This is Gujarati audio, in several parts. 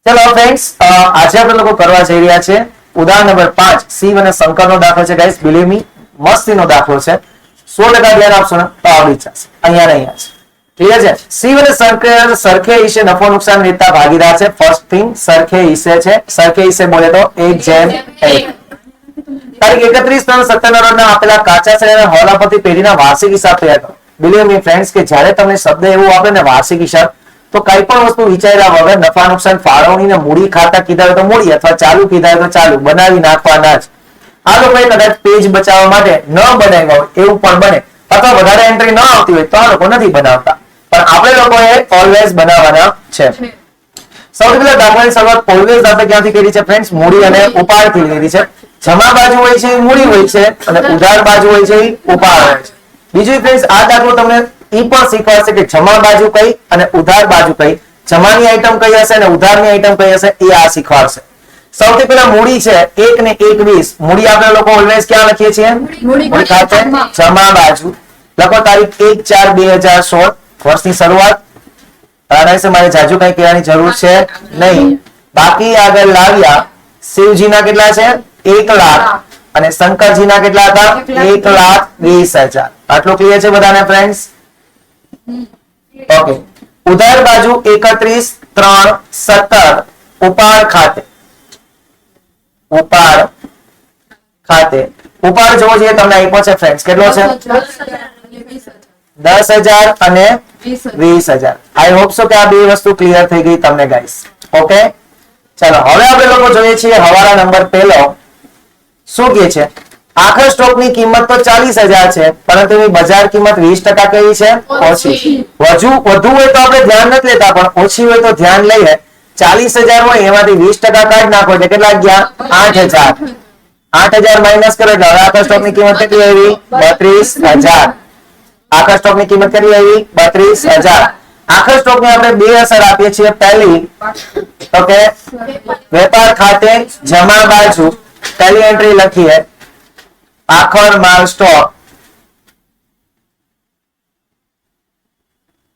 ચલો ફ્રેન્ડ્સ, આજે આપણે લોકો કરવા જઈ રહ્યા છે ઉદાહરણ નંબર 5 શિવ અને શંકરનો દાખલો છે ગાઈસ. બિલીવ મી, મસ્તીનો દાખલો છે. 100% ધ્યાન આપશો ને તો આવડી જશે. અહીંયા ને અહીંયા છે. ક્લિયર છે? શિવ અને શંકર સરખે હિસ્સે નફો નુકસાન વેચતા ભાગીદાર છે. ફર્સ્ટ થિંગ સરખે હિસ્સે છે. સરખે હિસ્સે બોલે તો 1/1. તારીખ 31/3/97 રોજના આપેલા કાચા શેર અને હવાલાપતિ પેઢીના વાર્ષિક હિસાબ તૈયાર કરો. બિલીવ મી ફ્રેન્ડ્સ કે જ્યારે તમને શબ્દ એવું આપે ને વાર્ષિક હિસાબ, તો કઈ પણ વસ્તુ વિચાર્યા વગર નફા નુકસાન ફાળવણી ને મૂડી ખાતા કીધા હોય તો મૂડી અથવા ચાલુ કીધા હોય તો ચાલુ બનાવી નાખવાના જ. આ લોકોએ કદાચ પેજ બચાવવા માટે ન બનાવ્યા હોય એવું પણ બને, અથવા વધારે એન્ટ્રી ન આવતી હોય તો આ લોકો નથી બનાવતા, પણ આપણે લોકોએ ઓલવેઝ બનાવવાના છે. સૌથી પહેલા દાખલાની શરૂઆત ઓલવેઝ આપણે ક્યાંથી કરી છે ફ્રેન્ડ્સ? મૂડી અને ઉપાડથી કરી છે. જમા બાજુ હોય છે એ મૂડી હોય છે અને ઉધાર બાજુ હોય છે એ ઉપાડ હોય છે. બીજું ફ્રેન્ડ્સ, આ દાખલો તમને એ પણ શીખવાડશે કે જમા બાજુ કઈ અને ઉધાર બાજુ કઈ, જમાની આઈટમ કઈ હશે અને ઉધારની આઈટમ કઈ હશે એ આ શીખવાડશે. સૌથી પહેલા મૂડી છે 1 ને 1 20. મૂડી આપણે લોકો ઓલવેઝ ક્યાં લખીએ છીએ? મૂડી ખાતે જમા બાજુ. લખો તારીખ 1/4/2016 વર્ષની શરૂઆત. આના વિશે મારે જાજુ કઈ કહેવાની જરૂર છે નહીં. બાકી આગળ લાવ્યા શિવજીના કેટલા છે? 1 લાખ અને શંકરજીના કેટલા હતા? 1,20,000. આટલું ક્લિયર છે બધાને ફ્રેન્ડ્સ? ઓકે. ઉધાર બાજુ 31/3/17 ઉપાડ ખાતે. ઉપાડ ખાતે ઉપાડ જોવો જોઈએ તમને આપ્યો છે ફ્રેન્ડ્સ. કેટલો છે? 10,000 અને 20,000. આઈ હોપ સો કે આ બે વસ્તુ ક્લિયર થઈ ગઈ તમને ગાઈસ. ઓકે, ચલો હવે આપણે લોકો જોઈએ છીએ હવાલા નંબર પહેલો. શું કહે છે? આખર સ્ટોકની કિંમત તો 40,000 છે, પરંતુ એની બજાર કિંમત 20% કેવી છે? ઓછી. વધુ હોય તો આપણે ધ્યાન નથી લેતા, પણ ઓછી હોય તો ધ્યાન લઈએ. 40,000 હોય એમાંથી 20% કાઢી નાખો એટલે કેટલા ગયા? 8,000. 8,000 માઇનસ કરો એટલે હવે આખર સ્ટોકની કિંમત કેટલી આવી? 32,000. આખર સ્ટોકની કિંમત કેટલી આવી? 32,000. આખર સ્ટોકને આપણે બે અસર આપીએ છીએ. પહેલી તો કે વેપાર ખાતે જમા બાજુ પહેલી એન્ટ્રી લખીએ આખર માલ સ્ટોક.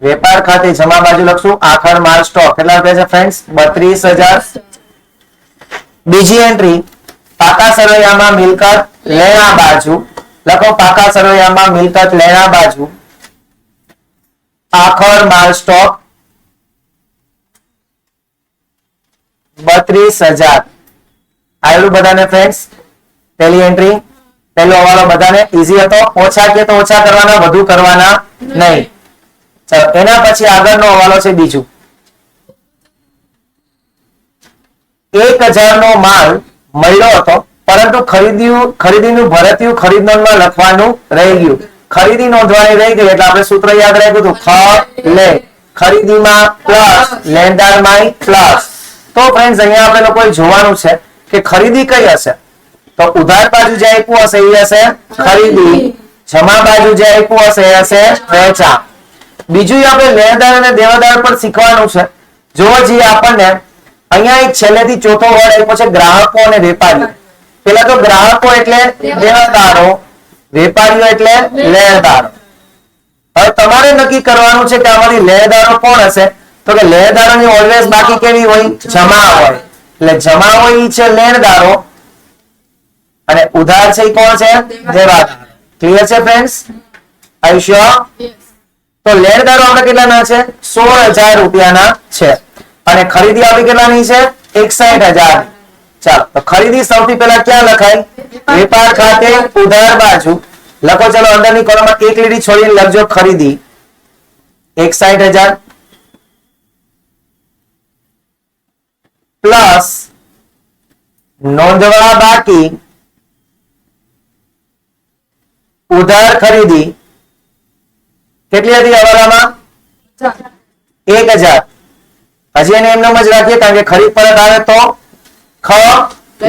વેપાર ખાતે જમા બાજુ લખશું આખર માલ સ્ટોક. કેટલા રૂપિયા છે ફ્રેન્ડ્સ? 32,000. બીજી એન્ટ્રી પાકા સરવૈયામાં મિલકત લેણા બાજુ લખો. પાકા સરવૈયામાં મિલકત લેણા બાજુ આખર માલ સ્ટોક 32,000. આવ્યું બધાને ફ્રેન્ડ્સ? પહેલી એન્ટ્રી, પહેલો હવાલો બધાને ઈઝી હતો. ઓછા કે તો ઓછા કરવાના, વધુ કરવાના નહીં. ચાલો એના પછી આગળનો હવાલો છે બીજું. 1,000 નો માલ મળ્યો હતો, પરંતુ ખરીદીનું ભરતિયું ખરીદ નોંધમાં લખવાનું રહી ગયું. ખરીદી નોંધવાની રહી ગઈ એટલે આપણે સૂત્ર યાદ રાખ્યું હતું ખ લે. ખરીદીમાં પ્લસ લેણદારમાં પ્લસ. તો ફ્રેન્ડ્સ અહીંયા આપણે લોકોએ જોવાનું છે કે ખરીદી કઈ હશે? તો ઉધાર બાજુ જે આપ્યું હશે એ હશે ખરીદી. જમા બાજુ જે આપ્યું હશે એ હશે વેચાણ. બીજું આપણે લેણદાર અને દેવાદાર પર શીખવાનું છે. જોવો જઈએ આપણને અહીંયા એક છેલ્લેથી ચોથો વર્ડ આપ્યો છે ગ્રાહકો અને વેપારીઓ. પેલા તો ગ્રાહકો એટલે દેવાદારો, વેપારીઓ એટલે લેણદારો. હવે તમારે નક્કી કરવાનું છે કે આમાંથી લેણદારો કોણ હશે? તો કે લેણદારોની ઓલવેઝ બાકી કેવી હોય? જમા હોય. એટલે જમા હોય એ છે લેણદારો અને ઉધાર છે એ કોણ છે? દેવાદાર. ક્લિયર છે ફ્રેન્ડ્સ? Are sure? તો લેણદારો આપણે કેટલાના છે? 16,000 રૂપિયાના છે અને ખરીદી આપણી કેટલાની છે? 61,000. ચાલો તો ખરીદી સૌથી પહેલા ક્યાં લખાય? વેપાર ખાતે ઉધાર બાજુ લખો. ચલો અંદરની કોલમમાં એક લીટી છોડીને લખજો ખરીદી 61,000 પ્લસ નોંધવા બાકી ઉધાર ખરીદી કેટલી હતી હવાલામાં? 1,000. હજી એને એમનેમ જ રાખીએ કારણ કે ખરીદ પરત આવે તો ખ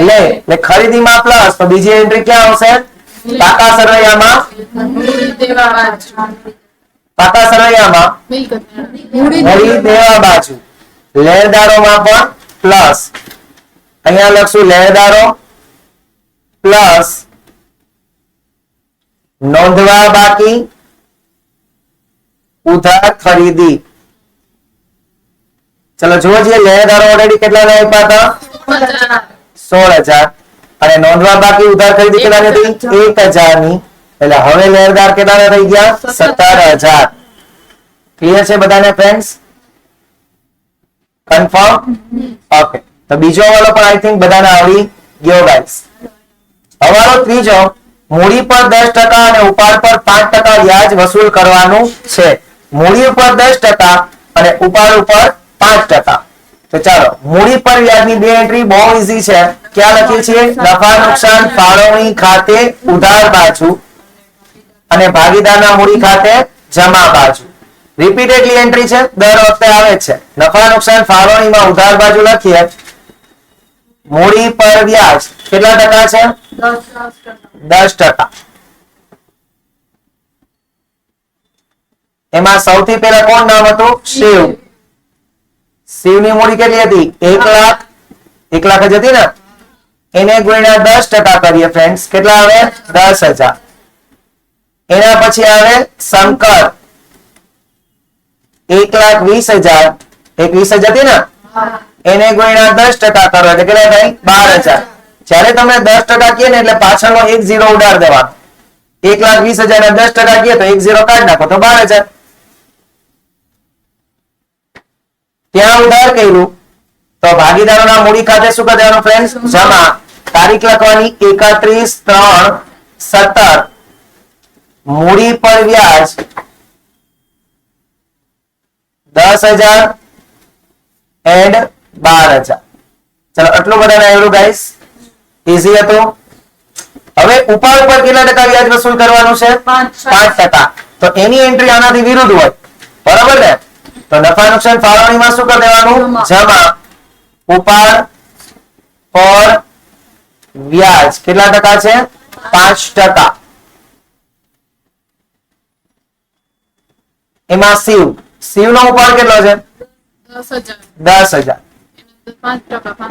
લે એટલે ખરીદીમાં પ્લસ. તો બીજી એન્ટ્રી ક્યાં આવશે? પાકા સરવૈયામાં મૂડી દેવા બાજુ. લેણદારોમાં પણ પ્લસ. અહીંયા લખશું લેણદારો પ્લસ નોંધવા બાકી ઉધાર ખરીદી. ચલો જુઓ છીએ લેણદારો ઓલરેડી કેટલાના આપ્યા હતા 16,000 અને નોંધવા બાકી ઉધાર ખરીદી કેટલાની હતી 1,000 ની એટલે હવે લેણદાર કેટલાના થઈ ગયા 17,000 ક્લિયર છે બધાને ફ્રેન્ડ્સ કન્ફર્મ ઓકે તો બીજો વાળો પણ આઈ થિંક બધાને આવડી ગયો ગાઈસ હવાલો ત્રીજો મૂડી પર 10% અને ઉપાડ પર 5% વ્યાજ વસૂલ કરવાનું છે મૂડી ઉપર 10% અને ઉપાડ ઉપર 5%. તો ચાલો મૂડી પર વ્યાજની બે એન્ટ્રી બહુ ઈઝી છે ક્યાં લખીએ છીએ નફા નુકસાન ફાળવણી ખાતે ઉધાર બાજુ અને ભાગીદારના મૂડી ખાતે જમા બાજુ રિપીટેડલી એન્ટ્રી છે દર વખતે આવે છે નફા નુકસાન ફાળવણીમાં ઉધાર બાજુ લખીએ મૂડી પર વ્યાજ કેટલા ટકા છે 10%. એમાં સૌથી પહેલા કોણ નામ હતું શિવની મૂડી કેટલી હતી 1 લાખ જ હતી ને એને ગુણ્યા 10% કરીએ ફ્રેન્ડ્સ કેટલા આવે 10,000. એના પછી આવે શંકર 1,20,000 21,000 હતી ને એને ગુણ્યા 10% કરો એટલે કેટલા થાય 12,000. જ્યારે તમે 10% કીએ ને એટલે પાછળનો 1 0 ઉડાડ દેવાનો 1,20,000 ને 10% કીએ તો 1 0 કાઢી નાખો તો 12,000. ત્યાં ઉધાર કર્યું તો ભાગીદારોના મૂડી ખાતે શું કરી દેવાનું ફ્રેન્ડ્સ જમા તારીખ લખવાની 31/3/17 મૂડી પર વ્યાજ 10,000 એન્ડ 12,000. ચલો આટલું બધાને આવ્યું ગાઈસ ઈઝી હતું. હવે ઉપાડ પર કેટલા ટકા વ્યાજ વસૂલ કરવાનું છે 5%. તો એની એન્ટ્રી આનાથી વિરુદ્ધ હોય બરાબર ને તો નફા નુકસાન ફાળવણીમાં શું કરી દેવાનું જમા ઉપાડ પર વ્યાજ કેટલા ટકા છે 5%. એમાં શિવનો ઉપાડ કેટલો છે 10,000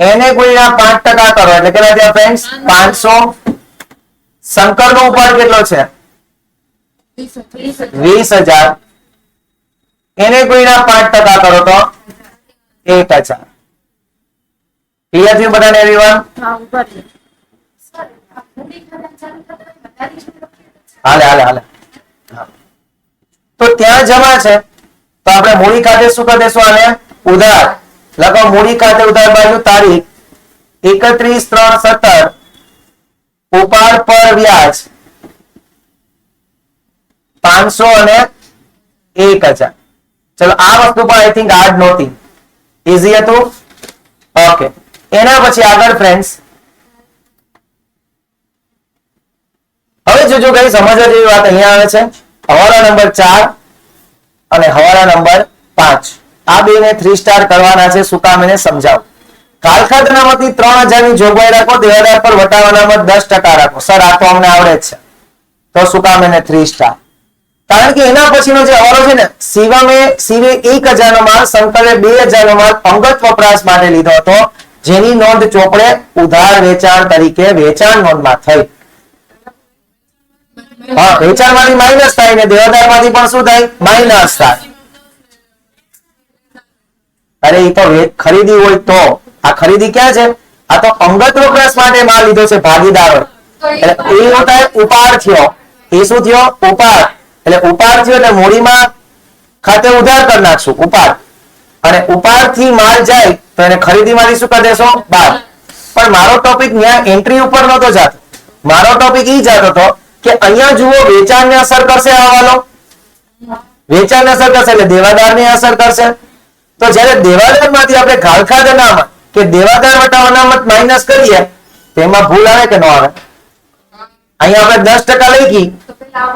એને ગુણ્યા 5% કરો એટલે કેટલા થયા ફ્રેન્ડ્સ 500. શંકરનો ઉપાડ કેટલો છે 20,000 એને ગુણ્યા 5% કરો તો 1,000. ક્લિયર થયું બધાને એવરીવન હાલે તો ત્યાં જમા છે તો આપણે મૂડી ખાતે શું કરી દેશું આને ઉધાર લખો મૂડી ખાતે ઉધાર બાજુ તારીખ 31/3/17 ઉપાડ પર વ્યાજ 500 અને 1,000. ચલો આ વસ્તુ પણ આઈ થિંક હાર્ડ નહોતી ઈઝી હતું ઓકે. એના પછી આગળ ફ્રેન્ડ્સ હવે જોજો કઈ સમજવા જેવી વાત અહીંયા આવે છે હવાલા નંબર 4 અને હવાલા નંબર 5 આ બેને 3 સ્ટાર કરવાના છે શું કામ એને સમજાવો. કાલખાત અનામતની 3,000 ની જોગવાઈ રાખો દેવાદાર પર વટાવ અનામત 10% રાખો સર આ તો અમને આવડે જ છે તો શું કામ એને 3 સ્ટાર કારણ કે એના પછીનો જે હવાલો છે ને શિવે 1,000 નો માલ શંકરે 2,000 નો માલ અંગત વપરાશ માટે લીધો હતો જેની નોંધ ચોપડે ઉધાર વેચાણ તરીકે વેચાણ નોંધમાં થઈ. હા વેચાણમાંથી માઇનસ થાય ને દેવાદારમાંથી પણ શું થાય માઇનસ થાય. અરે એ તો ખરીદી હોય તો આ ખરીદી ક્યાં છે આ તો અંગત વપરાશ માટે માલ લીધો છે ભાગીદારો એટલે એ થાય ઉપાડ થયો એ શું થયો ઉપાડ એટલે ઉપાડ થયો એટલે મૂડીમાં ખાતે ઉધાર કરી નાખશું ઉપાડ અને ઉપાડ થી માલ જાય તો એને ખરીદીમાંથી શું કરી દેશો બાદ. પણ મારો ટોપિક ત્યાં એન્ટ્રી ઉપર નતો જતો મારો ટોપિક ઈ જતો હતો કે અહીંયા જુઓ વેચાણને અસર કરશે આ હવાલો વેચાણને અસર કરશે એટલે દેવાદારને અસર કરશે. તો જ્યારે દેવાદારમાંથી આપણે ઘાલખાત અનામત કે દેવાદાર વટાવ અનામત માઇનસ કરીએ તો એમાં ભૂલ આવે કે ન આવે. અહીંયા આપણે 10% લખી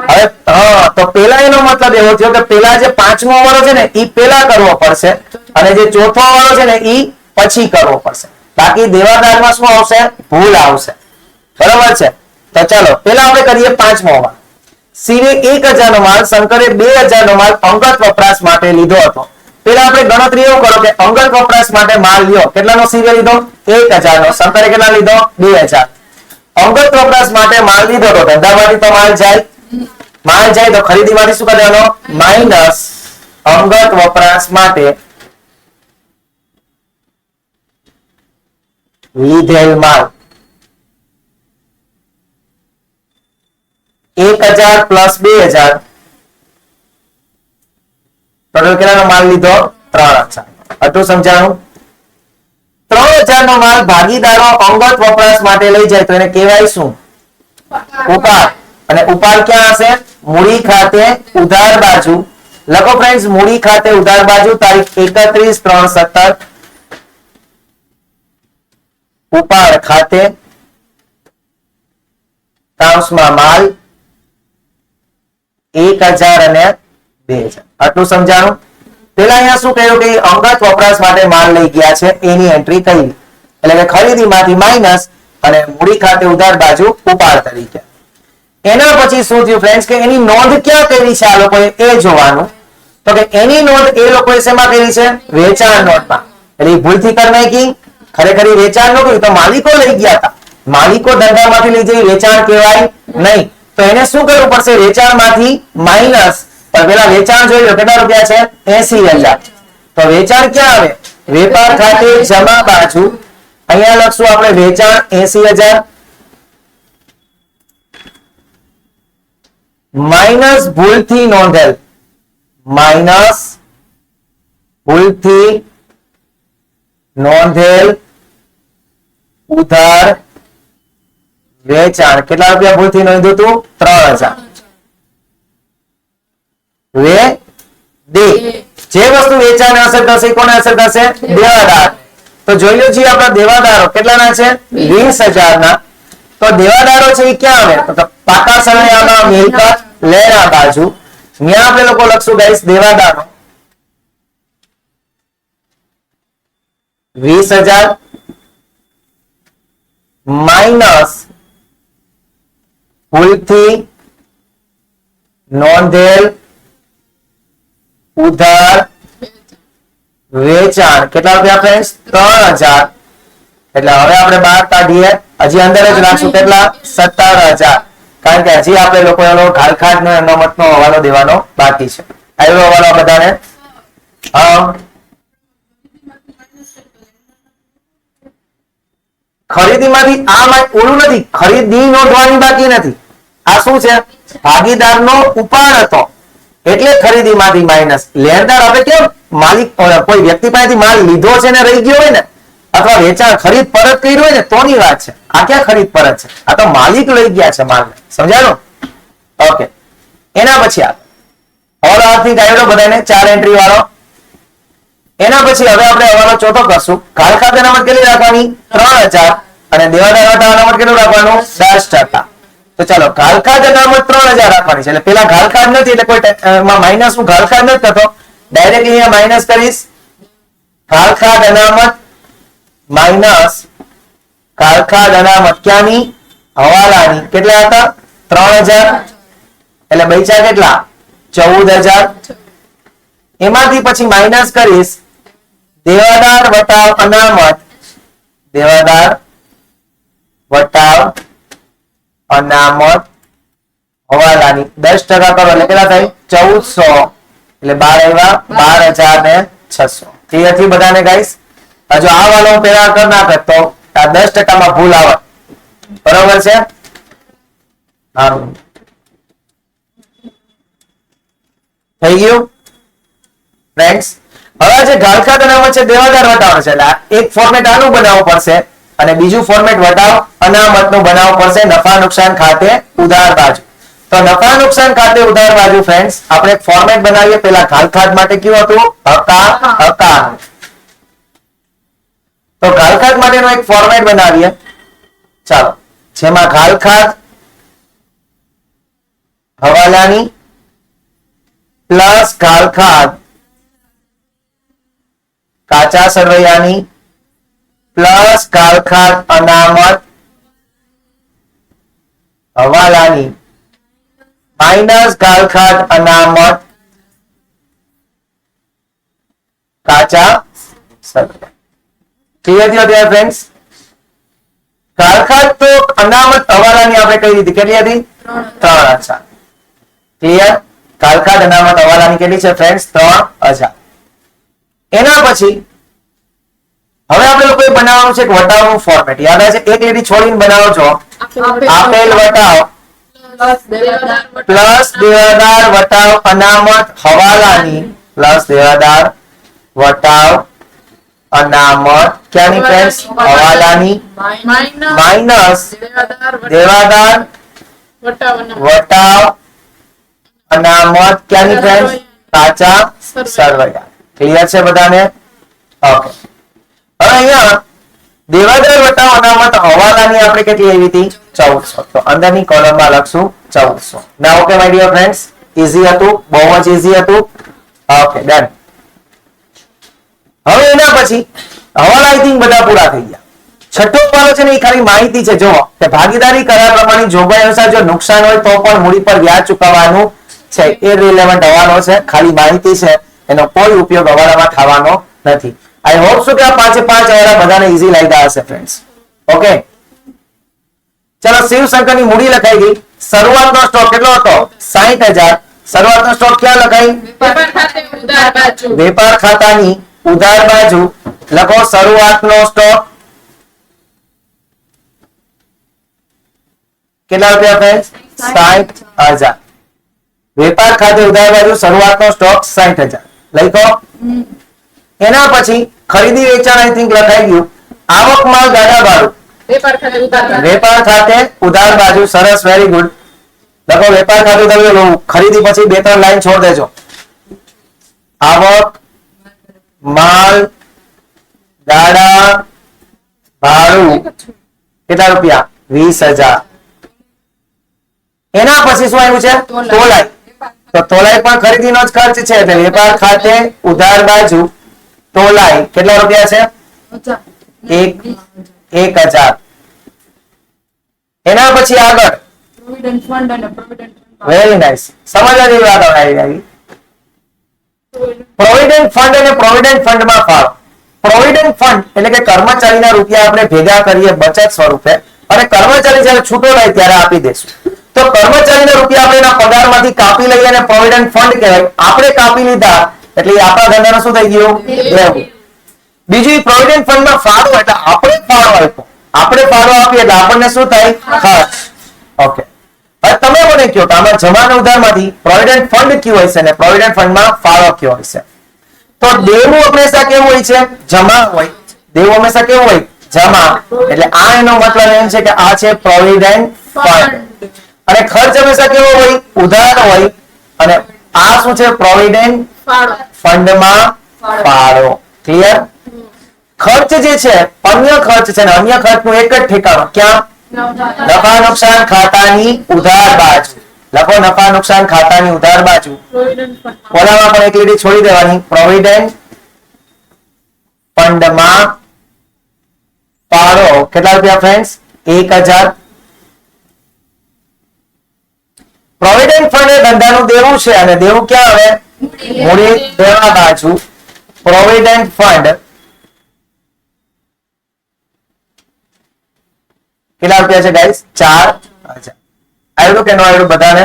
હવે હા તો પેલા એનો મતલબ એવો થયો કે પેલા જે 5મો વાળો છે ને ઈ પેલા કરવો પડશે અને જે ચોથો વાળો છે ને ઈ પછી કરવો પડશે બાકી દેવાદારમાં શું આવશે ભૂલ આવશે બરાબર છે. તો ચાલો પેલા આપણે કરીએ 5મો વાળો શિવે 1,000 નો માલ શંકરે 2,000 નો માલ અંગત વપરાશ માટે લીધો હતો. પેલા આપણે ગણતરી એવું કરો કે અંગત વપરાશ માટે માલ લ્યો કેટલાનો શિવે લીધો 1,000 નો શંકરે કેટલા લીધો 2,000. અંગત વપરાશ માટે માલ લીધો તો ધંધામાંથી તો માલ જાય તો ખરીદીમાંથી શું કરી દેવાનો માઇનસ અંગત વપરાશ માટે લીધેલ માલ 1000 પ્લસ 2000 ટોટલ કેટલાનો માલ લીધો 3000. આટલું સમજાણું. 3000 નો માલ ભાગીદારો અંગત વપરાશ માટે લઈ જાય તો એને કહેવાય શું? ઉપાડ. અને ઉપાડ ક્યાં હશે? મૂડી ખાતે ઉધાર બાજુ. લખો ફ્રેન્ડ્સ, મૂડી ખાતે ઉધાર બાજુ તારીખ 31/3/17 ઉપાડ ખાતે કાઉન્સમાં માલ 1000 અને 2000. આટલું સમજાણું. પેલા અહીંયા શું કહ્યું કે અંગત વપરાશ માટે માલ લઈ ગયા છે એની એન્ટ્રી કરી, એટલે કે ખરીદીમાંથી માઇનસ અને મૂડી ખાતે ઉધાર બાજુ ઉપાડ તરીકે. એના પછી શું થયું ફ્રેન્ડ્સ કે એની નોંધ ક્યાં કરી છે આ લોકોએ એ જોવાનું. તો કે એની નોંધ એ લોકોએ શેમાં કરી છે? વેચાણ નોટમાં. એટલે ભૂલથી કરી નાખી, ખરેખર વેચાણ નહોતું, તો માલિકો લઈ ગયા હતા. માલિકો ધંધામાંથી લઈ જઈ વેચાણ કહેવાય નહીં. તો એને શું કરવું પડશે? વેચાણમાંથી માઇનસ. પણ પેલા વેચાણ જોઈ લો કેટલા રૂપિયા છે? 80000. તો વેચાણ ક્યાં આવે? વેપાર ખાતે જમા બાજુ. અહીંયા લખશું આપણે વેચાણ 80000 માઇનસ ભૂલથી નોંધેલ, માઇનસ ભૂલથી નોંધેલ ઉધાર વેચાણ. કેટલા રૂપિયા ભૂલથી નોંધ્યું હતું? 3000. વે દે. જે વસ્તુ વેચાણ અસર થશે કોને અસર થશે? દેવાદાર. તો જોઈ લો છીએ આપણા દેવાદારો કેટલાના છે? 20000 ના. તો દેવાદારો છે એ ક્યાં આવે? તો પાકા સરવૈયામાં મિલકત લેણા બાજુ. ત્યાં આપણે લોકો લખશું ગાઈસ દેવાદારો 20000 માઇનસ ભૂલથી નોંધેલ ઉધાર વેચાણ. કેટલા રૂપિયા ફ્રેન્ડ્સ? 3000. એટલે હવે આપણે બહાર કાઢીએ, હજી અંદર જ રાખશું કેટલા? 17000. કારણ કે હજી આપણે લોકો એનો ઘાલખાટ નો અનામતનો હવાલો દેવાનો બાકી છે. આવ્યો હવાલો બધાને? ખરીદીમાંથી આ ઓલું નથી, ખરીદી નોંધવાની બાકી નથી. આ શું છે? ભાગીદારનો ઉપાડ હતો એટલે ખરીદીમાંથી માઇનસ. લેણદાર આપણે કેમ માલિક કોઈ વ્યક્તિ પાસેથી માલ લીધો છે ને રહી ગયો હોય ને, અથવા વેચાણ ખરીદ પરત કર્યું હોય ને તોની વાત છે. આ ક્યાં ખરીદ પરત છે? આ તો માલિક લઈ ગયા છે માલ. સમજાયું? ઓકે. એના પછી હવાલો હાથથી કાઢ્યો બધાને 4 એન્ટ્રી વાળો. એના પછી હવે આપણે હવાલો ચોથો કરશું. ઘાલ ખાતે અનામત કેટલી રાખવાની? 3000. અને દેવાદાર ખાતે અનામત કેટલું રાખવાનું? 10%. તો ચાલો ઘાલ ખાતે અનામત 3000 રાખવાની છે. એટલે પેલા ઘાલ ખાત નથી એટલે કોઈ માઇનસ નું ઘાલ ખાત નથી થતો. ડાયરેક્ટ અહીંયા માઇનસ કરીશ. ઘાલ ખાત અનામત માઇનસ ઘાલ ખાત અનામત ક્યાંની? હવાલાની. કેટલા હતા? 3000. એટલે બચ્યા કેટલા? 14000. એમાંથી પછી માઇનસ કરીશ દેવાદાર વટાવ અનામત. દેવાદાર વટાવ અનામત હવાલાની 10% કરો એટલે કેટલા થાય? 1400. એટલે 12,12,600. ક્લિયર થી બધાને ગાઈસ? હજુ આ વાલો પેલા કર ના કરતો આ 10% માં ભૂલ આવે. બરોબર છે? સારું થઈ ગયું ફ્રેન્ડ્સ. હવે જે ઘાલખાત અનામત છે દેવાદાર વટાવ છે, એટલે એક ફોર્મેટ આનું બનાવવું પડશે અને બીજું ફોર્મેટ વટાવ અનામતનું બનાવવું પડશે નફા નુકસાન ખાતે ઉધાર બાજુ. તો નફા નુકસાન ખાતે ઉધાર બાજુ ફ્રેન્ડ્સ આપણે એક ફોર્મેટ બનાવીએ. પેલા ઘાલખાત માટે કેવું હતું? હકા. તો ઘાલખાત માટેનો એક ફોર્મેટ બનાવીએ. ચાલો, જેમાં ઘાલખાત હવાલાની પ્લસ ઘાલખાત કાચા સરવૈયાની પ્લસ ઘાલખાત અનામત હવાલાની માઇનસ ઘાલખાત અનામત કાચા સરવૈયા. ક્લિયર થયો ત્યાં ફ્રેન્ડ્સ? ઘાલખાત તો અનામત હવાલાની આપણે કઈ રીતે કેટલી હતી? 3000. ક્લિયર? ઘાલખાત અનામત હવાલાની કેટલી છે ફ્રેન્ડ્સ? 3000. એના પછી હવે આપણે લોકો કોઈ બનાવવાનું છે કે વટાવનું ફોર્મેટ યાદ આવે છે? એક લીટી છોડીને બનાવો છો. આપેલ વટાવ પ્લસ દેવાદાર વટાવ અનામત હવાલાની પ્લસ દેવાદાર વટાવ અનામત ક્યાંની ફ્રેન્ડ્સ? હવાલાની માઇનસ દેવાદાર વટાવ અનામત ક્યાંની ફ્રેન્ડ્સ? કાચા સરવૈયા. ક્લિયર છે બધાને? ઓકે. હવે અહીંયા દેવાદાર વટાવ અનામત હવાલાની આપણે કેટલી આવી હતી? 1400. તો અંદરની કોલમમાં લખશું 1400. ના okay my dear friends, easy હતું, બહુ જ ઈઝી હતું. Okay done. હવે એના પછી હવાલા આઈ થિંક બધા પૂરા થઈ ગયા. છઠ્ઠો વાળો છે ને એ ખાલી માહિતી છે. જો કે ભાગીદારી કરાર પ્રમાણે જોગવાઈ અનુસાર જો નુકસાન હોય તો પણ મૂડી પર વ્યાજ ચૂકવવાનું છે. એ રિલેવન્ટ હવાનો છે, ખાલી માહિતી છે, એનો કોઈ ઉપયોગ હવાલામાં થવાનો નથી. આઈ હોપ સો કે આ 5 એ 5 હવાલા બધાને ઈઝી લાગ્યા હશે ફ્રેન્ડ્સ. ઓકે ચલો, શિવશંકરની મૂડી લખાઈ ગઈ. શરૂઆતનો સ્ટોક કેટલો હતો? 60,000. શરૂઆતનો સ્ટોક ક્યાં લખાઈ? વેપાર ખાતાની ઉધાર બાજુ લખો શરૂઆતનો સ્ટોક કેટલા રૂપિયા ફ્રેન્ડ્સ? 60,000. વેપાર ખાતે ઉધાર બાજુ શરૂઆતનો સ્ટોક 60,000 લખો. એના પછી ખરીદી વેચાણ આઈ થિંક લખાઈ ગયું. આવક માલ ગાડા ભાડું વેપાર ખાતે ઉધાર બાજુ. સરસ, વેરી ગુડ. લખો વેપાર ખાતે તમે ખરીદી પછી 2-3 લાઈન છોડ દેજો. આવક માલ ગાડા ભાડું કેટલા રૂપિયા? 20,000. એના પછી શું આવ્યું છે? તોલાઈ. તો તોલાઈ પણ ખરીદીનો જ ખર્ચ છે એટલે વેપાર ખાતે ઉધાર બાજુ તોલાઈ કેટલા રૂપિયા છે? 1,000. એના પછી આગળ વેરી નાઇસ, સમજવા જેવી વાત આવી. પ્રોવિડન્ટ ફંડ અને પ્રોવિડન્ટ ફંડમાં ફાળો. પ્રોવિડન્ટ ફંડ એટલે કે કર્મચારીના રૂપિયા આપણે ભેગા કરીએ બચત સ્વરૂપે અને કર્મચારી જ્યારે છૂટો રહે ત્યારે આપી દેશું. તો કર્મચારીના રૂપિયા આપણે એના પગારમાંથી કાપી લઈએ અને પ્રોવિડન્ટ ફંડ કહેવાય. આપણે કાપી લીધા એટલે આપણા ધંધાનો શું થઈ ગયું? દેવું. બીજું પ્રોવિડન્ટ ફંડમાં ફાળો એટલે આપણે ફાળો આપ્યો, આપણે ફાળો આપીએ એટલે આપણને શું થાય? ખર્ચ. ઓકે, હવે તમે મને કહો કે આમાં જમા અને ઉધારમાંથી પ્રોવિડન્ટ ફંડ કયું હોય છે અને પ્રોવિડન્ટ ફંડમાં ફાળો કયો હોય છે? તો દેવું હંમેશા કેવું હોય છે? જમા હોય. દેવું હંમેશા કેવું હોય? જમા. એટલે આ એનો મતલબ એમ છે કે આ છે પ્રોવિડન્ટ ફંડ. અને ખર્ચ હંમેશા કેવો હોય? ઉધાર હોય. અને આ શું છે? પ્રોવિડન્ટ ફંડમાં ફાળો. ક્લિયર? ખર્ચ જે છે અન્ય ખર્ચ છે ને અન્ય ખર્ચનું એક જ ઠેકાણું ક્યાં? નફા નુકસાન ખાતાની ઉધાર બાજુ. લખો નફા નુકસાન ખાતાની ઉધાર બાજુ. ઓલામાં પણ એક લીટી છોડી દેવાની. પ્રોવિડન્ટ ફંડમાં ફાળો કેટલા રૂપિયા ફ્રેન્ડ્સ? 1,000. પ્રોવિડન્ટ ફંડ એ ધંધાનું દેવું છે અને દેવું ક્યાં આવે? મૂડી દેવા બાજુ. પ્રોવિડન્ટ ફંડ કેટલા રૂપિયા છે ગાઈસ? 4,000. આવ્યું કે ન આવ્યું બધાને?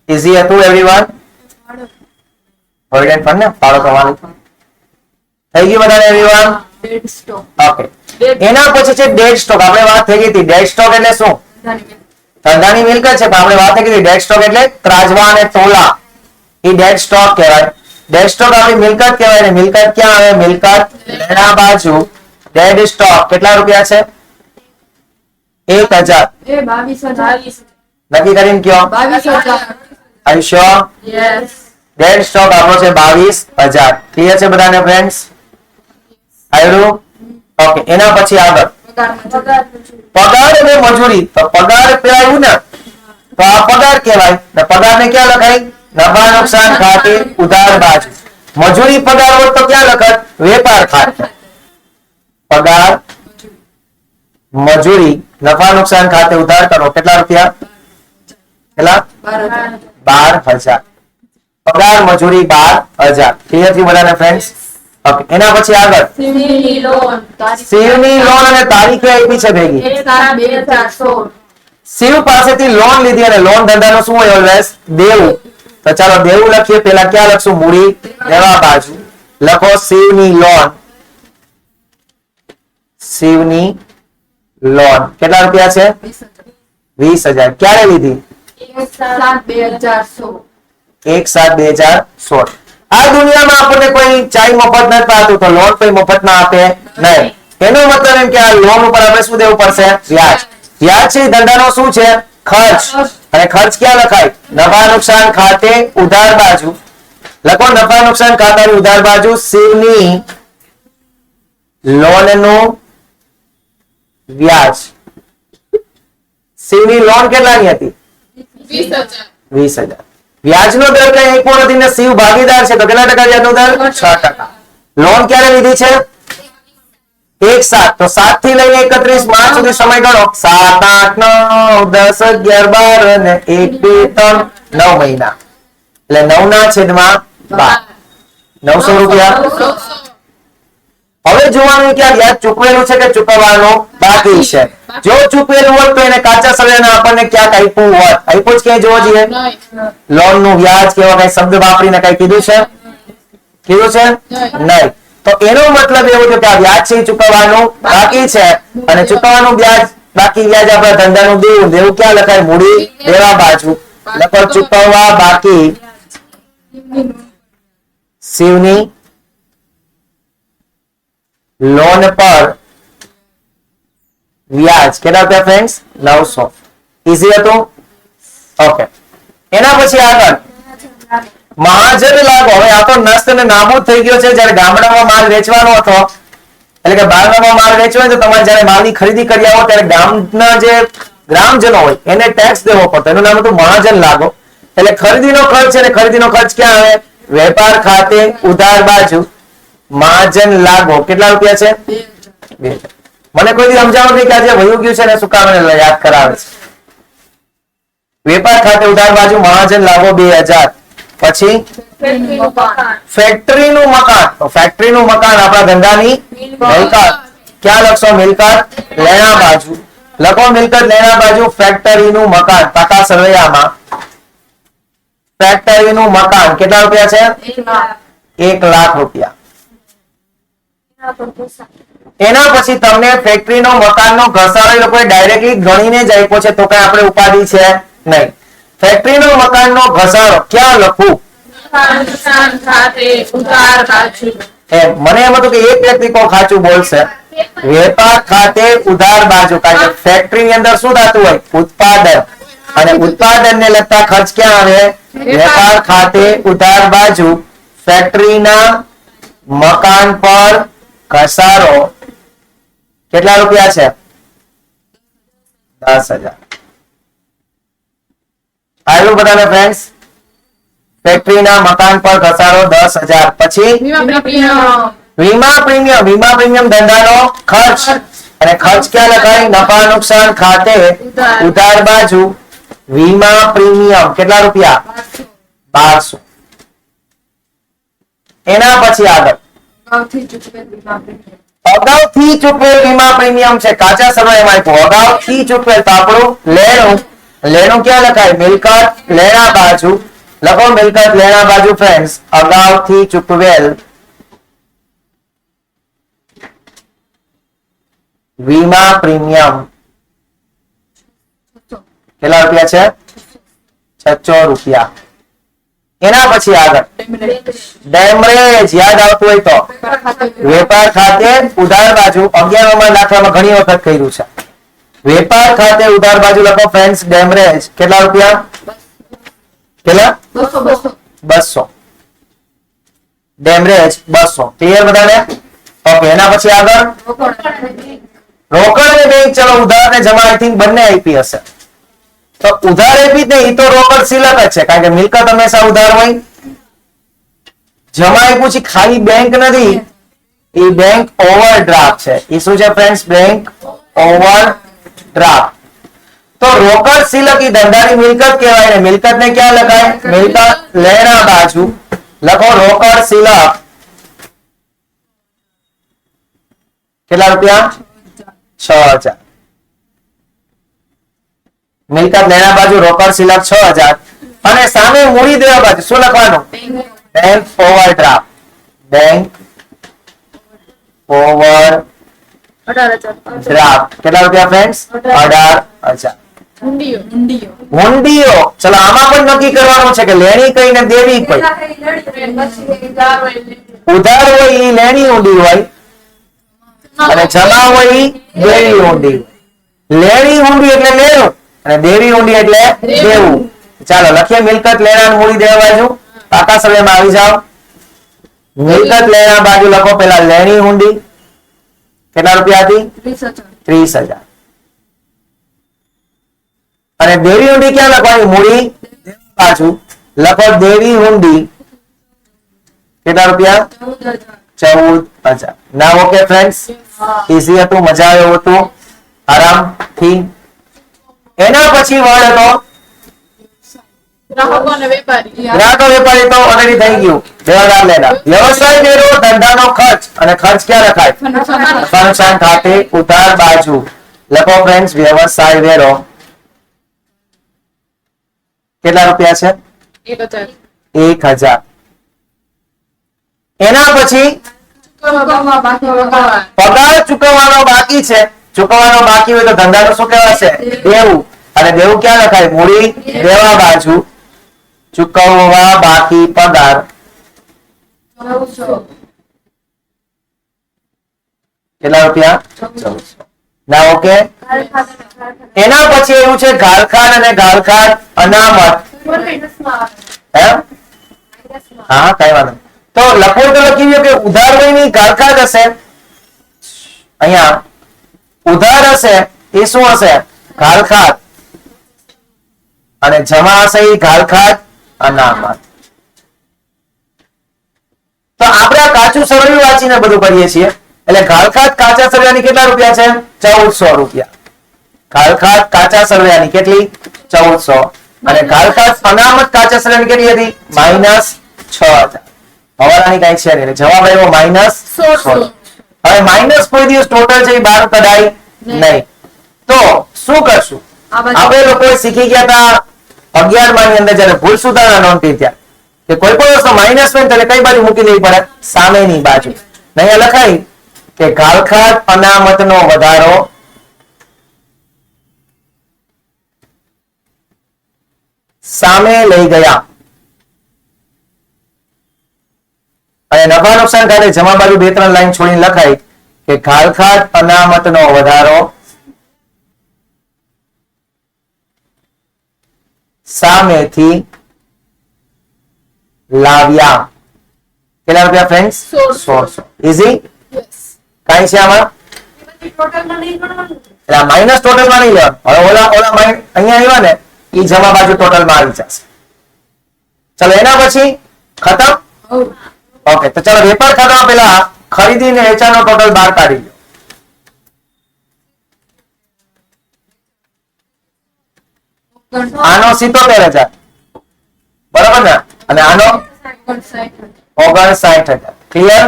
ઈઝી હતું એવરીવન? પ્રોવિડન્ટ ફંડ ને ફાળો કરવાનું થઈ ગયું બધાને એવરીવન? ઓકે. એના પછી છે ડેડ સ્ટોક. આપણે વાત થઈ ગઈ હતી ડેડ સ્ટોક એટલે શું? ધંધાની મિલકત છે પણ આપણે વાત થઈ ગઈ ડેડ સ્ટોક એટલે ત્રાજવા અને તોલા. એ ડેડ સ્ટોક કહેવાય. ડેડ સ્ટોક આપણી મિલકત કહેવાય ને મિલકત ક્યાં આવે? મિલકત લેણા બાજુ. ડેડ સ્ટોક કેટલા રૂપિયા છે? 1,000. નક્કી કરીને કયો? 22,000. Are you sure? Yes. Dead stock આપણો છે 22,000. ક્લિયર છે બધાને ફ્રેન્ડ્સ? આવ્યું? ઓકે. એના પછી આગળ પગાર અને મજૂરી. તો પગાર આવ્યું ને તો આ પગાર કહેવાય. પગારને ક્યાં લખાય? નફા નુકસાન ખાતે ઉધાર બાજુ. મજૂરી પગાર હોત તો ક્યાં લખાય? વેપાર ખાતે. પગાર મજૂરી નફા નુકસાન ખાતે ઉધાર કરો કેટલા રૂપિયા? કેટલા? 12,000. પગાર મજૂરી 12,000. ક્લિયર થયું બધાને ફ્રેન્ડ્સ? ઓકે. એના પછી આગળ શિવની લોન અને તારીખે આપી છે ભેગી. 1/7/2016. શિવ પાસેથી લોન લીધી અને લોન ધંધાનો શું હોય? ઓલવેઝ દેવું. તો ચાલો દેવું લખીએ. પેલા ક્યાં લખશું? મૂડી દેવા બાજુ. લખો શિવની લોન. શિવની લોન કેટલા રૂપિયા છે? 20,000. ક્યારે લીધી? 1/7/2016. 1/7/2016. આ દુનિયામાં આપણને કોઈ ચાય મફત નથી પાતું તો લોન કોઈ મફત ના આપે નહીં. એનો મતલબ એમ કે આ લોન ઉપર આપણે શું દેવું પડશે? વ્યાજ. વ્યાજ છે ધંધાનો શું છે? ખર્ચ. અને ખર્ચ ક્યાં લખાય? નફા નુકસાન ખાતે ઉધાર બાજુ. લખો નફા નુકસાન ખાતાની ઉધાર બાજુ શિવની લોનનું વ્યાજ. શિવની લોન કેટલાની હતી? 20,000. 20,000. વ્યાજનો દર કઈ આપ્યો નથી ને શિવ ભાગીદાર છે તો કેટલા ટકા વ્યાજનો દર? 6%. લોન ક્યારે લીધી છે? 1/7. તો 7 થી લઈને 31 માર્ચ સુધી સમય ગણો. 7, 8, 9, 10, 11, 12 અને 1, 2, 3, 9 મહિના. એટલે 9 ના છેદમાં 12. 900 રૂપિયા. 900. હવે જોવાનું કે આ વ્યાજ ચૂકવેલું છે કે ચૂકવવાનું બાકી છે. જો ચૂકવેલું હોત તો એને કાચા સળિયાને આપણને ક્યાંક આપ્યું હોત. આપ્યું જ ક્યાંય જોવો જોઈએ? લોન નું વ્યાજ કેવા કઈ શબ્દ વાપરીને કઈ કીધું છે? કીધું છે? નહીં. તો એનો મતલબ એવો છે કે આ વ્યાજ છે એ ચૂકવવાનું બાકી છે અને ચૂકવવાનું વ્યાજ બાકી વ્યાજ આપણા ધંધાનું દેવું. દેવું ક્યાં લખાય? મૂડી દેવા બાજુ. લખો ચૂકવવા બાકી શિવની લોન પર વ્યાજ કેટલા રૂપિયા ફ્રેન્ડ્સ? 900. ઈઝી હતું? ઓકે. એના પછી આગળ મહાજન લાગો. હવે આ તો નષ્ટ અને નાબૂદ થઈ ગયો છે. જ્યારે ગામડામાં માલ વેચવાનો હતો એટલે કે બહારમાં માલ વેચવાનો તો તમારે જ્યારે માલની ખરીદી કરી આવો ત્યારે ગામના જે ગ્રામજનો હોય એને ટેક્સ દેવો પડતો. એનું નામ હતું મહાજન લાગો. એટલે ખરીદીનો ખર્ચ છે ને ખરીદીનો ખર્ચ ક્યાં આવે? વેપાર ખાતે ઉધાર બાજુ મહાજન લાગો. કેટલા રૂપિયા છે? 2,000. મને કોઈ દી સમજાવો નહીં કે આજે વયું ગયું છે ને શું કામ એને યાદ કરાવે છે. વેપાર ખાતે ઉધાર બાજુ મહાજન લાગો 2,000. પછી ફેક્ટરીનું મકાન. તો ફેક્ટરીનું મકાન આપણા ધંધાની મિલકત. ક્યાં લખશો? મિલકત લેણા બાજુ. લખો મિલકત લેણા બાજુ ફેક્ટરીનું મકાન. પાકા સરવૈયામાં ફેક્ટરીનું મકાન કેટલા રૂપિયા છે? 1,00,000 રૂપિયા. એના પછી તમને ફેક્ટરીનો મકાનનો ઘસારો એ લોકોએ ડાયરેક્ટલી ગણીને જ આપ્યો છે તો કઈ આપણે ઉપાધિ છે નહીં. ફેક્ટરીનો મકાનનો ઘસારો ક્યાં લખવું? નુકસાન ખાતે ઉધાર બાજુ. મને એમ હતું કે એક વ્યક્તિ કોઈ ખાચું બોલશે. વેપાર ખાતે ઉધાર બાજુ. કારણ કે ફેક્ટરી ની અંદર શું થતું હોય? ઉત્પાદન. અને ઉત્પાદન ને લગતા ખર્ચ ક્યાં આવે? વેપાર ખાતે ઉધાર બાજુ ફેક્ટરીના મકાન પર ઘસારો કેટલા રૂપિયા છે? 10,000. આવ્યું બધાને ફ્રેન્ડ્સ? ફેક્ટરીના મકાન પર ઘસારો 10,000. પછી વીમા પ્રીમિયમ. વીમા પ્રીમિયમ ધંધાનો ખર્ચ અને ખર્ચ ક્યાં લખાય? નફા નુકસાન ખાતે ઉધાર બાજુ વીમા પ્રીમિયમ કેટલા રૂપિયા? 1200. એના પછી આગળ અગાઉથી ચૂકવેલ વીમા પ્રીમિયમ છે. કાચા સમયમાં આપ્યું. અગાઉથી ચૂકવેલ તો આપણું લેણું. લેણું ક્યાં લખાય? મિલકત લેણા બાજુ. લખો મિલકત લેણા બાજુ ફ્રેન્ડ્સ. અગાઉથી ચૂકવેલ વીમા પ્રીમિયમ કેટલા રૂપિયા છે? 600 રૂપિયા. એના પછી આગળ ડેમરેજ. યાદ આવતું હોય તો વેપાર ખાતે ઉધાર બાજુ 11 નંબર દાખલામાં ઘણી વખત કર્યું છે. વેપાર ખાતે ઉધાર બાજુ લખો ફ્રેન્ડ્સ ડેમરેજ કેટલા રૂપિયા? કેટલા? 200. ડેમરેજ 200. ક્લિયર બધાને? ઓકે. એના પછી આગળ રોકડ ને બેંક. ચલો ઉધાર ને જમા આઈ થિંક બંને આપી હશે. તો ઉધાર આપી જ નહીં તો રોકડ સિલક જ છે કારણ કે મિલકત હંમેશા ઉધાર હોય. જમા આપ્યું છે ખાલી બેંક નથી. એ બેંક ઓવરડ્રાફ્ટ છે. એ શું છે ફ્રેન્ડ્સ? Bank overdraft. તો રોકડ સિલક એ ધંધાની મિલકત કહેવાય ને મિલકત ને ક્યાં લખાય? મિલકત લેણા બાજુ. લખો રોકડ સિલક કેટલા રૂપિયા? 6,000. મિલકત લેણા બાજુ રોકડ સિલક 6,000 અને સામે મૂડી દેવા બાજુ શું લખવાનું? Bank overdraft. Bank overdraft draft કેટલા રૂપિયા ફ્રેન્ડ્સ? 18,000. ઊંડીઓ હુંડીઓ, ચલો આમાં પણ નક્કી કરવાનું છે કે લેણી કઈ ને દેવી કઈ. ઉધાર હોય ઈ લેણી ઊંડી હોય અને જમા હોય ઈ દેવી ઊંડી હોય. લેણી ઊંડી એટલે લેણું અને દેવી ઊંડી એટલે દેવું. ચાલો લખીએ મિલકત લેણા અને મૂડી દેવા બાજુ. પાકા સર્વેમાં આવી જાઓ. મિલકત લેણા બાજુ લખો પેલા લેણી ઊંડી કેટલા રૂપિયા હતી? 30,000. અને દેવી ઊંડી ક્યાં લખવાની? મૂડી બાજુ લખો દેવી ઊંડી કેટલા રૂપિયા? 14,000. ના ઓકે ફ્રેન્ડ્સ, ઈઝી હતું, મજા આવ્યું હતું, આરામથી. એના પછી વળે તો ગ્રાહકો અને વેપારી ગ્રાહકો વેપારી તો ઓલરેડી થઈ ગયું. દેવાદાર લેનાર. વ્યવસાય વેરો ધંધાનો ખર્ચ અને ખર્ચ ક્યાં રખાય? ફંક્શન ખાતે ઉધાર બાજુ લખો ફ્રેન્ડ્સ વ્યવસાય વેરો કેટલા રૂપિયા છે? 1,000 1,000. એના પછી પગાર ચૂકવવાનો બાકી છે. ચૂકવવાનો બાકી હોય તો ધંધાનું શું કહેવાશે? દેવું. અને દેવું ક્યાં લખાય? મૂડી દેવા બાજુ ચૂકવવા બાકી પગાર કેટલા રૂપિયા? 1400. ના ઓકે. એના પછી એવું છે ગાળખાડ અને ગાળખાડ અનામત. એમ? હા કઈ વાંધો નહીં. તો લખવું તો લખી દો કે ઉધાર હોય ની ગાળખાડ હશે. અહીંયા ઉધાર હશે એ શું હશે? ગાળખાડ. અને જમા હશે એ ગાળખાડ અનામત. તો આપણે આ કાચું સરવૈયું વાંચીને બધું કરીએ છીએ. એટલે ગાળખાડ કાચા સરવૈયાની કેટલા રૂપિયા છે? 1400 રૂપિયા. ગાળખાડ કાચા સરવૈયાની કેટલી? 1400. અને ગાળખાડ અનામત કાચા સરવૈયાની કેટલી હતી? -6,000. હવાલાની કઈ છે નહીં. જવાબ આવ્યો -16. હવે માઇનસ કોઈ દિવસ ટોટલ છે એ બહાર કઢાય નહીં. તો શું કરશું? આપણે લોકો શીખી ગયા હતા 11 ની અંદર જયારે ભૂલ સુધારણા નોંધી ત્યાં કે કોઈ પણ વસ્તુ માઇનસ હોય ત્યારે કઈ બાજુ મૂકી દેવી પડે? સામેની બાજુ. અહીંયા લખાય કે ગાળખાડ અનામતનો વધારો સામે લઈ ગયા અને નફા નુકસાન ખાતે જમા બાજુ 2-3 લાઈન છોડીને લખાય કે ગાળખાડ અનામતનો વધારો સામેથી લાવ્યા. કેટલા રૂપિયા ફ્રેન્ડ્સ? 1600. ઈઝી. કઈ છે આમાં? એટલે માઇનસ ટોટલ માં નહીં લેવાનું. હવે ઓલા અહીંયા આવ્યા ને એ જમા બાજુ ટોટલ માં આવી જશે. ચલો એના પછી ખતમ. ઓકે તો ચલો વેપાર ખાતામાં પેલા ખરીદી અને વેચાણનો ટોટલ બહાર કાઢી લો. આનો 77,000 બરાબર ને? અને આનો 59,000. ક્લિયર?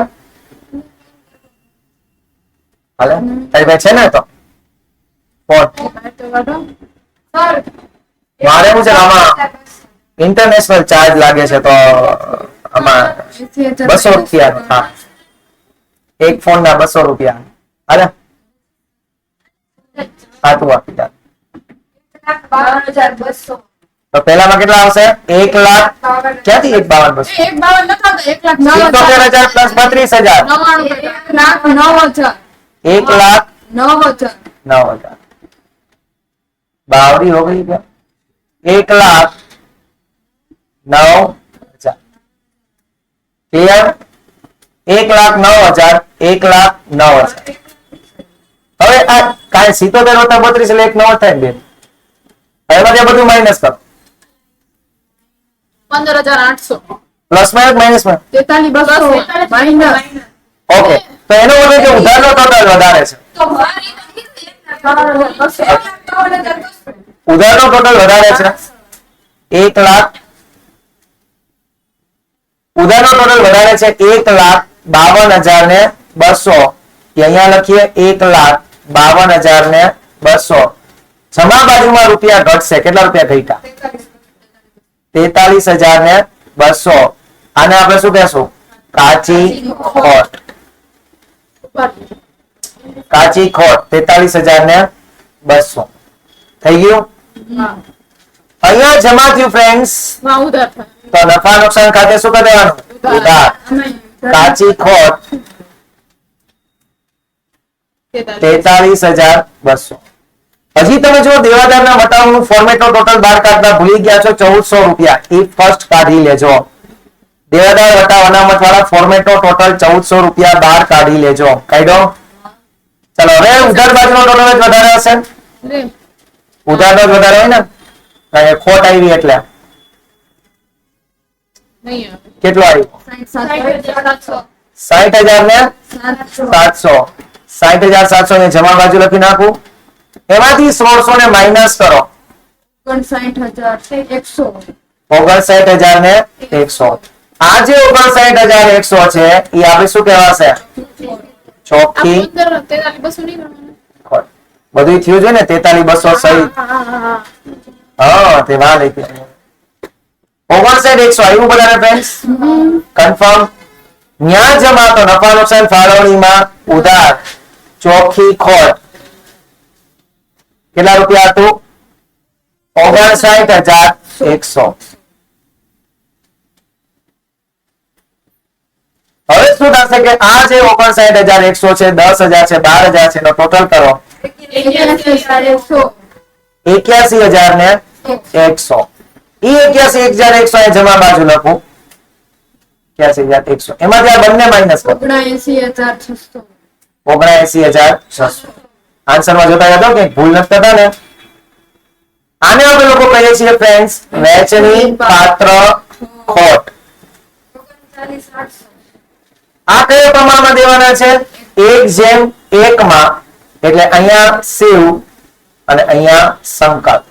હાલે તારી પાસે છે ને? તો ફોન મારે શું છે આમાં ઇન્ટરનેશનલ ચાર્જ લાગે છે તો આમાં 200 રૂપિયા. હા એક ફોન ના 200 રૂપિયા. હાલે હા તું આપી દે. તો પેલામાં કેટલા આવશે? 1 લાખ. ક્યાંથી 1,52,200? 1,72,000 પ્લસ 32,000. 1,09,000. बावरी हो गई क्या? 1,09,000. क्लियर? 1,09,000. 1,09,000. હવે આ કાંઈ 77 વત્તા 32 એટલે 1,09 થાય બેન. હવે એમાં બધું માઇનસ કરો. 15,800 પ્લસ માઇનસ માં 43,200 માઇનસ. ઓકે તો એનો મતલબ કે ઉધારનો ટોટલ વધારે છે. ઉધારનો ટોટલ વધારે છે 1 લાખ. ઉધારનો ટોટલ વધારે છે 1,52,200. અહીંયા લખીએ 1,52,200. જમા બાજુમાં રૂપિયા ઘટશે. કેટલા રૂપિયા ઘટ્યા? 43,200. આને આપણે શું કહેશું? કાચી ખોટ. કાચી ખોટ 43,200 થઈ ગયું. હા. અહીંયા જમા થયું ફ્રેન્ડ્સ. માં ઉધાર થાય. તો નફા નુકસાન ખાતે શું કરી દેવાનું? ઉધાર. કાચી ખોટ 43,200. હજી તમે જો દેવાદારના વટાવનું ફોર્મેટનો ટોટલ બહાર કાઢતા ભૂલી ગયા છો 1400 રૂપિયા. એ ફર્સ્ટ કાઢી લેજો. દેવાદાર વટાવ અનામત વાળા ફોર્મેટનો ટોટલ 1400 રૂપિયા બહાર કાઢી લેજો. કાઢો. ચલો હવે ઉધાર બાજુનો ટોટલ જ વધારે હશે. લે. ઉધારનો જ વધારે હોય ને, કારણ કે ખોટ આવી એટલે. નહીં આવે. કેટલો આવ્યો? 60,000 ને 700. 60,700 ને જમા બાજુ લખી નાખું. એમાંથી 1600 ને માઇનસ કરો. 59,100 ને 100. આ જે 59,100 છે એ આપણે શું કહેવાશે? ચોખ્ખી આ 15, 43, 200 નહીં ગણવાનું. ખોટ. બધું થયું છે ને 43,200 સહિત. હા. હા તે વાહ લઈ 59,100 આવ્યું બધાને ફ્રેન્ડ્સ? કન્ફર્મ. ન્યા જમા તો નફા નુકસાન ફાળવણીમાં ઉધાર ચોખ્ખી ખોટ કેટલા રૂપિયા હતું? 59,100. હવે શું થશે કે આ જે 59,100 છે, 10,000 છે, 12,000 છે, એનો ટોટલ કરો 81,100. એ 81,100 એ જમા બાજુ લખું 81,100. એમાંથી આ બંને માઇનસ કરો 79,600. આન્સરમાં જોતા જતો કે ભૂલ નથી થતા ને. આને આપણે લોકો કહીએ છીએ ફ્રેન્ડ્સ વહેંચણી પાત્ર ખોટ. આ કયા પ્રમાણમાં દેવાના છે? 1:1 માં. એટલે અહીંયા શિવ અને અહીંયા સંકલ્પ.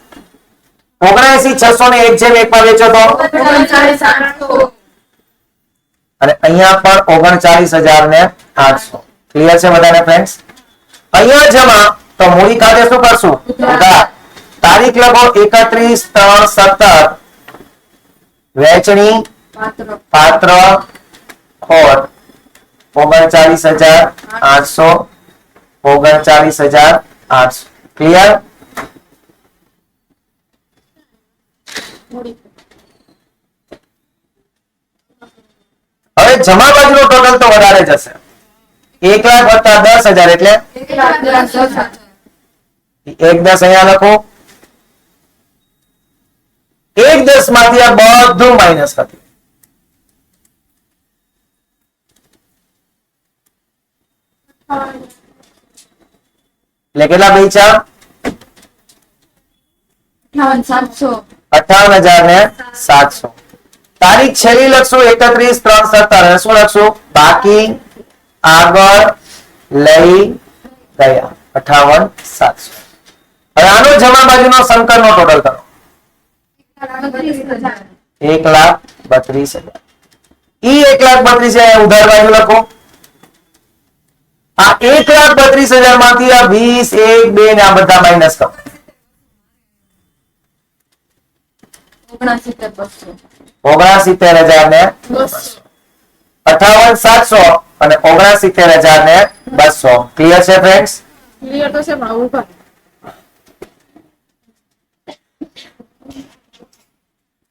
79,600 ને 1:1 માં વેચો તો અને અહીંયા પણ 39,800. ક્લિયર છે બધાને ફ્રેન્ડ્સ? અહીંયા જમા તો મૂડી ખાતે શું કરશું? ઉધાર. તારીખ લખો 31/3/17. વહેંચણી પાત્ર ખોટ 39,800. 39,800. ક્લિયર? હવે જમા બાજુનો ટોટલ તો વધારે જશે. 1,00,000 વત્તા 10,000 એટલે 1,10 અહીંયા લખો. 1,10 માંથી આ બધું માઇનસ થતું. એટલે કેટલા બચ્યા? 58,700. તારીખ છેલ્લી લખશું 31/3/17. શું લખશું? બાકી આગળ લઈ ગયા 58,700. હવે આનો જમા બાજુનો સંકરનો ટોટલ કરો 1,32,000. ઈ 1,32,000 ઉધાર બાજુ લખો. આ 1,32,000 માંથી આ 20, 1, 2 ને આ બધા માઇનસ કરો 69,200 ને 58,700 અને 69,200. ક્લિયર છે ફ્રેન્ડ્સ? ક્લિયર તો છે પણ ઉભા.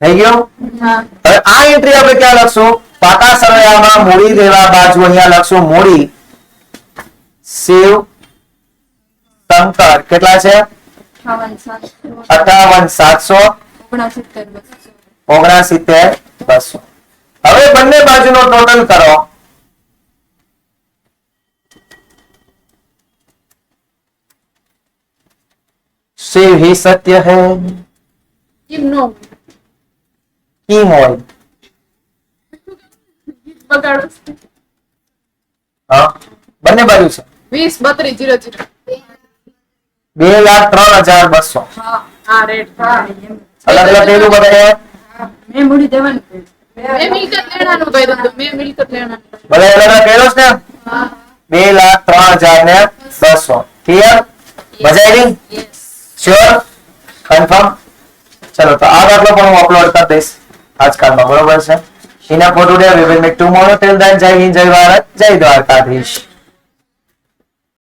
થઈ ગયું? હવે આ એન્ટ્રી આપણે ક્યાં લખશું? પાકા સરવાળામાં મૂડી દેવા બાજુ અહીંયા લખશું મૂડી શિવ શંકર. કેટલા છે? 58,700. 69,200. હવે બંને બાજુનો ટોટલ કરો शिव ही सत्य है કેમ નો किम હોય બગાડો છે. હા બંને બાજુ છે 20, 32, 2,03,200. આ રેટ. અલગ અલગ પેલું બતાવે મેં મિલકત લેણાનું કહી દીધું. મેં મિલકત લેણાનું. બધા અલગ અલગ પેલો છે ને 2,03,200. ક્લિયર? મજા આવી? શ્યોર? કન્ફર્મ? ચલો તો આ દાખલો પણ હું અપલોડ કરી દઈશ આજકાલમાં. બરોબર છે? Enough four today. We will make tomorrow. Till then જય હિન્દ, જય ભારત, જય દ્વારકાધીશ.